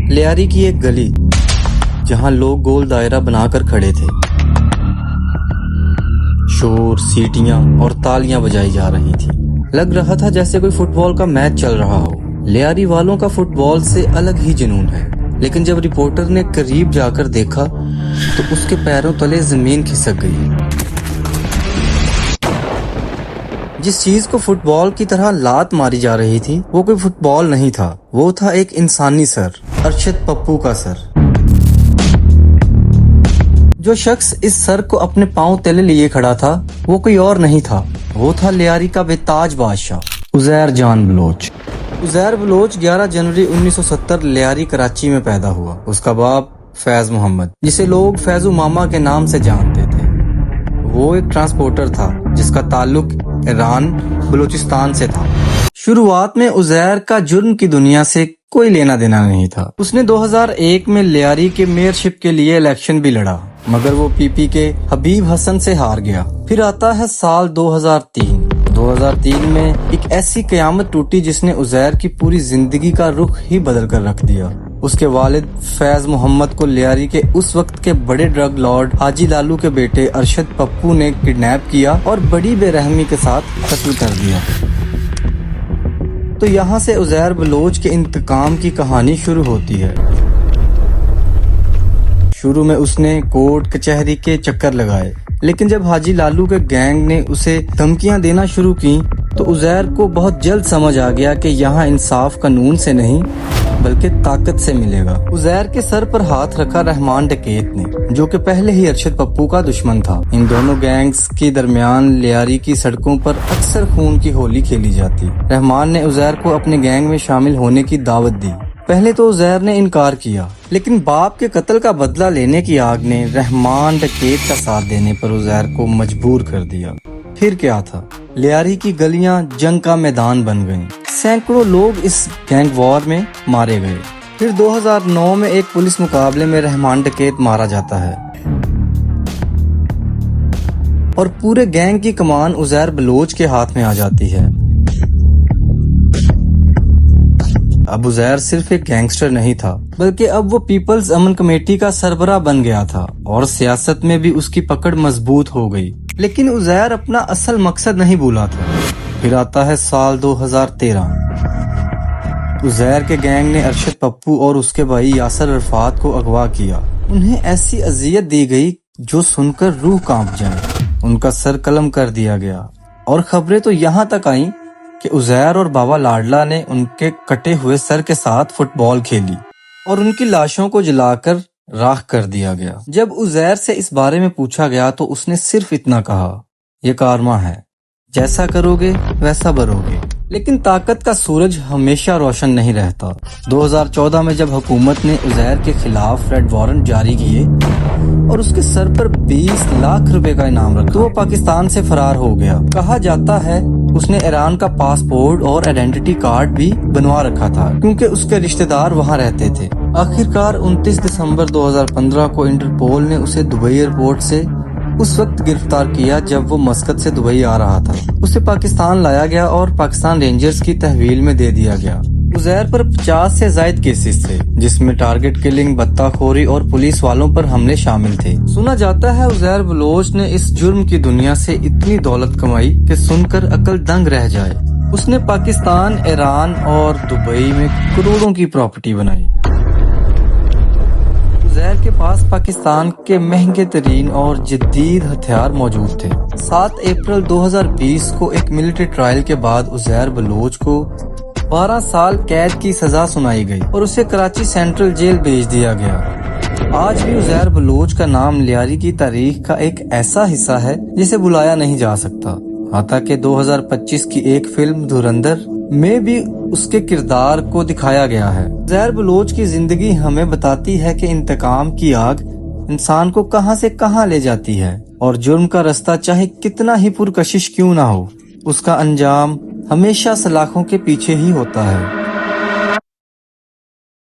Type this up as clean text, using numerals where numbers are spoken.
لیاری کی ایک گلی جہاں لوگ گول دائرہ بنا کر کھڑے تھے. شور، سیٹیاں اور تالیاں بجائی جا رہی تھی. لگ رہا تھا جیسے کوئی فٹ بال کا میچ چل رہا ہو. لیاری والوں کا فٹ بال سے الگ ہی جنون ہے. لیکن جب رپورٹر نے قریب جا کر دیکھا تو اس کے پیروں تلے زمین کھسک گئی. جس چیز کو فٹ بال کی طرح لات ماری جا رہی تھی وہ کوئی فٹ بال نہیں تھا، وہ تھا ایک انسانی سر، ارشد پپو کا سر. جو شخص اس سر کو اپنے پاؤں تلے لیے کھڑا تھا وہ کوئی اور نہیں تھا، وہ تھا لیاری کا بے تاج بادشاہ عزیر جان بلوچ. عزیر بلوچ 11 جنوری 1970 لیاری کراچی میں پیدا ہوا. اس کا باپ فیض محمد، جسے لوگ فیضو ماما کے نام سے جانتے تھے، وہ ایک ٹرانسپورٹر تھا جس کا تعلق ایران بلوچستان سے تھا. شروعات میں عزیر کا جرم کی دنیا سے کوئی لینا دینا نہیں تھا. اس نے 2001 میں لیاری کے میئرشپ کے لیے الیکشن بھی لڑا مگر وہ پی پی کے حبیب حسن سے ہار گیا. پھر آتا ہے سال 2003 میں ایک ایسی قیامت ٹوٹی جس نے عزیر کی پوری زندگی کا رخ ہی بدل کر رکھ دیا. اس کے والد فیض محمد کو لیاری کے اس وقت کے بڑے ڈرگ لارڈ حاجی لالو کے بیٹے ارشد پپو نے کڈنیپ کیا اور بڑی بے رحمی کے ساتھ قتل کر دیا. تو یہاں سے عزیر بلوچ کے انتقام کی کہانی شروع ہوتی ہے. شروع میں اس نے کورٹ کچہری کے چکر لگائے، لیکن جب حاجی لالو کے گینگ نے اسے دھمکیاں دینا شروع کی تو عزیر کو بہت جلد سمجھ آ گیا کہ یہاں انصاف قانون سے نہیں بلکہ طاقت سے ملے گا. عزیر کے سر پر ہاتھ رکھا رحمان ڈکیت نے، جو کہ پہلے ہی ارشد پپو کا دشمن تھا. ان دونوں گینگز کے درمیان لیاری کی سڑکوں پر اکثر خون کی ہولی کھیلی جاتی. رحمان نے عزیر کو اپنے گینگ میں شامل ہونے کی دعوت دی. پہلے تو عزیر نے انکار کیا، لیکن باپ کے قتل کا بدلہ لینے کی آگ نے رحمان ڈکیت کا ساتھ دینے پر عزیر کو مجبور کر دیا. پھر کیا تھا، لیاری کی گلیاں جنگ کا میدان بن گئیں. سینکڑوں لوگ اس گینگ وار میں مارے گئے. پھر 2009 میں ایک پولیس مقابلے میں رحمان ڈکیت مارا جاتا ہے اور پورے گینگ کی کمان عزیر بلوچ کے ہاتھ میں آ جاتی ہے. اب عزیر صرف ایک گینگسٹر نہیں تھا بلکہ اب وہ پیپلز امن کمیٹی کا سربراہ بن گیا تھا اور سیاست میں بھی اس کی پکڑ مضبوط ہو گئی. لیکن عزیر اپنا اصل مقصد نہیں بھولا تھا. پھر آتا ہے سال 2013. عزیر کے گینگ نے ارشد پپو اور اس کے بھائی یاسر عرفات کو اغوا کیا. انہیں ایسی اذیت دی گئی جو سن کر روح کانپ جائے. ان کا سر قلم کر دیا گیا اور خبریں تو یہاں تک آئیں کہ عزیر اور بابا لاڈلا نے ان کے کٹے ہوئے سر کے ساتھ فٹ بال کھیلی اور ان کی لاشوں کو جلا کر راکھ کر دیا گیا. جب عزیر سے اس بارے میں پوچھا گیا تو اس نے صرف اتنا کہا، یہ کارما ہے، جیسا کرو گے ویسا بھرو گے. لیکن طاقت کا سورج ہمیشہ روشن نہیں رہتا. 2014 میں جب حکومت نے عزیر کے خلاف ریڈ وارنٹ جاری کیے اور اس کے سر پر 20 لاکھ روپے کا انعام رکھا تو وہ پاکستان سے فرار ہو گیا. کہا جاتا ہے اس نے ایران کا پاسپورٹ اور آئیڈینٹی کارڈ بھی بنوا رکھا تھا کیونکہ اس کے رشتہ دار وہاں رہتے تھے. آخرکار 29 دسمبر 2015 کو انٹرپول نے اسے دبئی ایئرپورٹ سے اس وقت گرفتار کیا جب وہ مسقط سے دبئی آ رہا تھا. اسے پاکستان لایا گیا اور پاکستان رینجرز کی تحویل میں دے دیا گیا. عزیر پر 50 سے زائد کیسز تھے جس میں ٹارگٹ کلنگ، بطہ خوری اور پولیس والوں پر حملے شامل تھے. سنا جاتا ہے عزیر بلوچ نے اس جرم کی دنیا سے اتنی دولت کمائی کہ سن کر عقل دنگ رہ جائے. اس نے پاکستان، ایران اور دبئی میں کروڑوں کی پراپرٹی بنائی. عزیر کے پاس پاکستان کے مہنگے ترین اور جدید ہتھیار موجود تھے. 7 اپریل 2020 کو ایک ملٹری ٹرائل کے بعد عزیر بلوچ کو 12 سال قید کی سزا سنائی گئی اور اسے کراچی سینٹرل جیل بھیج دیا گیا. آج بھی عزیر بلوچ کا نام لیاری کی تاریخ کا ایک ایسا حصہ ہے جسے بلایا نہیں جا سکتا. حتیٰ کہ 2025 کی ایک فلم دھرندر میں بھی اس کے کردار کو دکھایا گیا ہے. عزیر بلوچ کی زندگی ہمیں بتاتی ہے کہ انتقام کی آگ انسان کو کہاں سے کہاں لے جاتی ہے اور جرم کا رستہ چاہے کتنا ہی پرکشش کیوں نہ ہو، اس کا انجام ہمیشہ سلاخوں کے پیچھے ہی ہوتا ہے.